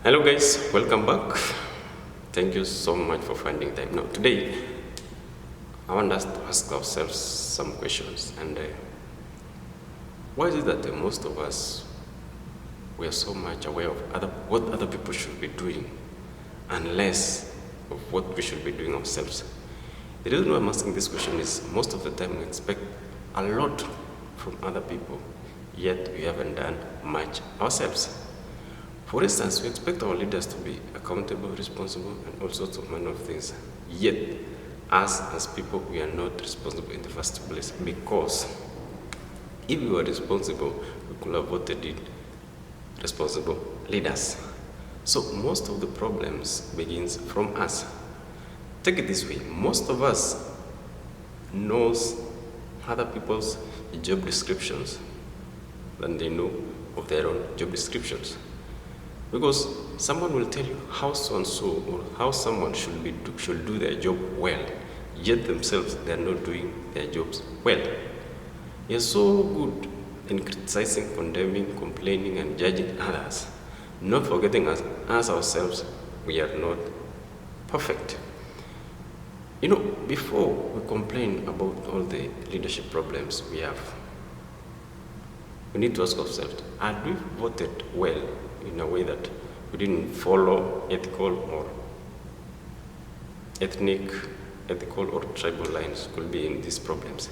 Hello guys, welcome back. Thank you so much for finding time. Now today, I want us to ask ourselves some questions. And why is it that most of us, we are so much aware of what other people should be doing and less of what we should be doing ourselves? The reason why I'm asking this question is most of the time we expect a lot from other people, yet we haven't done much ourselves. For instance, we expect our leaders to be accountable, responsible, and all sorts of manner of things. Yet, us as people, we are not responsible in the first place, because if we were responsible, we could have voted in responsible leaders. So most of the problems begins from us. Take it this way, most of us knows other people's job descriptions than they know of their own job descriptions. Because someone will tell you how so-and-so or how someone should do their job well, yet themselves they are not doing their jobs well. We are so good in criticizing, condemning, complaining, and judging others, not forgetting us ourselves, we are not perfect. Before we complain about all the leadership problems we have, we need to ask ourselves, had we voted well in a way that we didn't follow ethical or ethnic, ethical or tribal lines could be in these problems?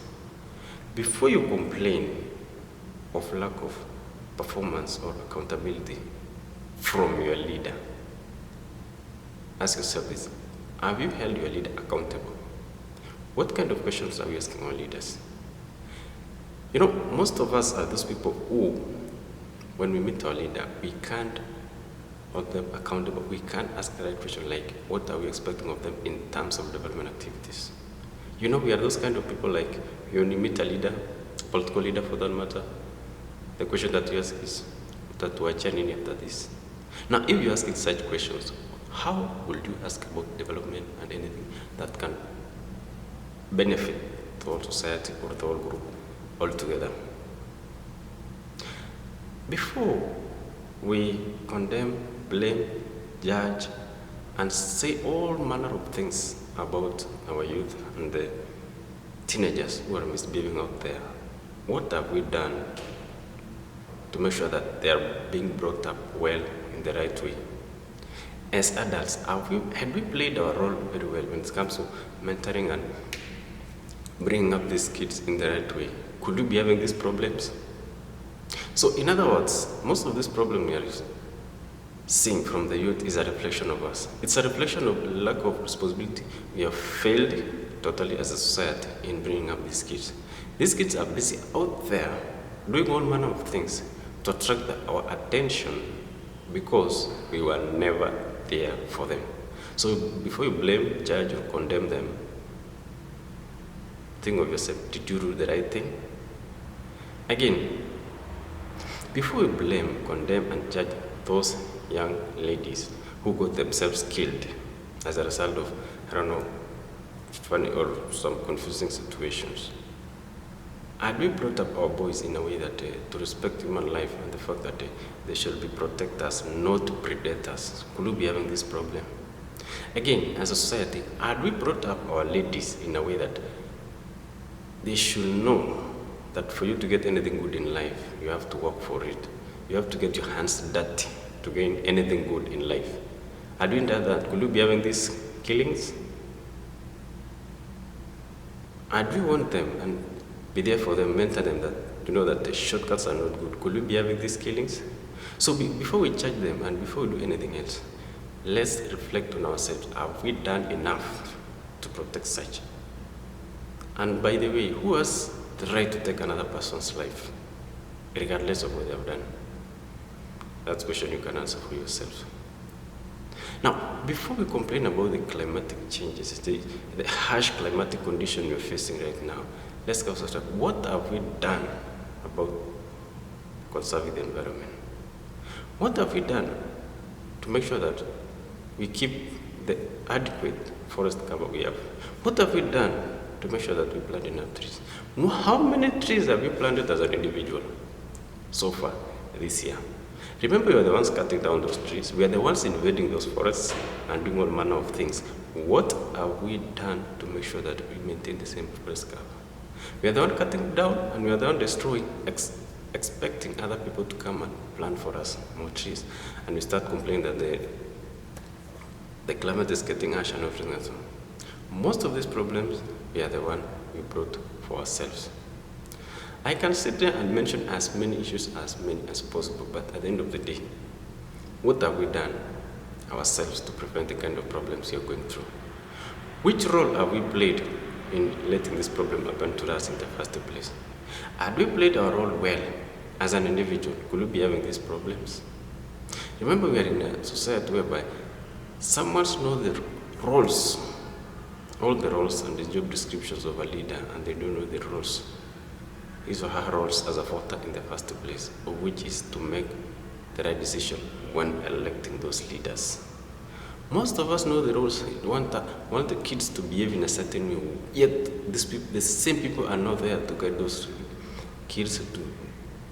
Before you complain of lack of performance or accountability from your leader, ask yourself this: have you held your leader accountable? What kind of questions are we asking our leaders? Most of us are those people who, when we meet our leader, we can't hold them accountable. We can't ask the right question like, what are we expecting of them in terms of development activities? We are those kind of people like, when you meet a leader, political leader for that matter, the question that you ask is, "Tatuachani after this?" Now, if you ask it such questions, how would you ask about development and anything that can benefit the whole society or the whole group altogether? Before we condemn, blame, judge, and say all manner of things about our youth and the teenagers who are misbehaving out there, what have we done to make sure that they are being brought up well in the right way? As adults, had we played our role very well when it comes to mentoring and bringing up these kids in the right way? Could we be having these problems? So in other words, most of this problem we are seeing from the youth is a reflection of us. It's a reflection of lack of responsibility. We have failed totally as a society in bringing up these kids. These kids are busy out there doing all manner of things to attract our attention because we were never there for them. So before you blame, judge, or condemn them, think of yourself, did you do the right thing? Again, before we blame, condemn, and judge those young ladies who got themselves killed as a result of, funny or some confusing situations, had we brought up our boys in a way that to respect human life and the fact that they should be protectors, not predators? Could we be having this problem? Again, as a society, had we brought up our ladies in a way that they should know that for you to get anything good in life, you have to work for it. You have to get your hands dirty to gain anything good in life. Had we done that, could we be having these killings? Had we want them and be there for them, mentor them that the shortcuts are not good, could we be having these killings? So before we judge them and before we do anything else, let's reflect on ourselves. Have we done enough to protect such? And by the way, who has the right to take another person's life, regardless of what they have done? That's a question you can answer for yourself. Now, before we complain about the climatic changes, the harsh climatic condition we're facing right now, let's go to what have we done about conserving the environment? What have we done to make sure that we keep the adequate forest cover we have? What have we done to make sure that we plant enough trees? How many trees have you planted as an individual so far this year? Remember, we are the ones cutting down those trees. We are the ones invading those forests and doing all manner of things. What have we done to make sure that we maintain the same forest cover? We are the one cutting down and we are the one destroying, expecting other people to come and plant for us more trees. And we start complaining that the climate is getting harsh and everything else. Most of these problems, we are the one we brought for ourselves. I can sit there and mention as many issues as possible, but at the end of the day, what have we done ourselves to prevent the kind of problems you're going through? Which role have we played in letting this problem happen to us in the first place? Had we played our role well as an individual, could we be having these problems? Remember, we are in a society whereby someone knows the roles, all the roles and the job descriptions of a leader, and they don't know the roles, his or her roles as a voter in the first place, which is to make the right decision when electing those leaders. Most of us know the roles. We want the kids to behave in a certain way, yet the same people are not there to guide those kids,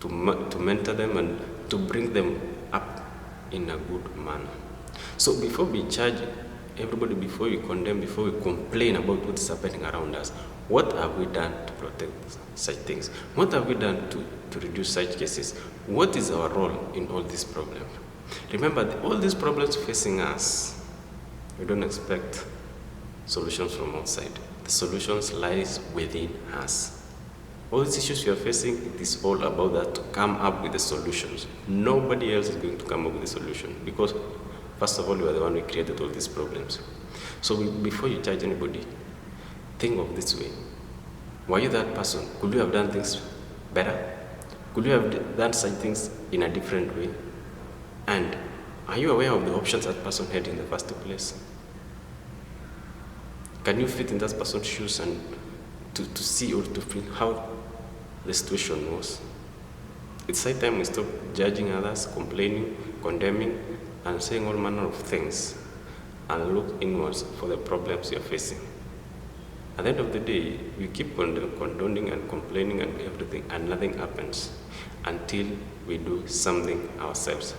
to mentor them and to bring them up in a good manner. So before we charge everybody, before we condemn, before we complain about what's happening around us, what have we done to protect such things? What have we done to reduce such cases? What is our role in all these problems? Remember, all these problems facing us, we don't expect solutions from outside. The solutions lies within us. All these issues you are facing, it is all about that to come up with the solutions. Nobody else is going to come up with the solution because, first of all, you are the one who created all these problems. So before you charge anybody, think of this way. Were you that person? Could you have done things better? Could you have done such things in a different way? And are you aware of the options that person had in the first place? Can you fit in that person's shoes and to see or to feel how the situation was? It's high time we stop judging others, complaining, condemning, and saying all manner of things, and look inwards for the problems you're facing. At the end of the day, we keep condoning and complaining and everything, and nothing happens until we do something ourselves.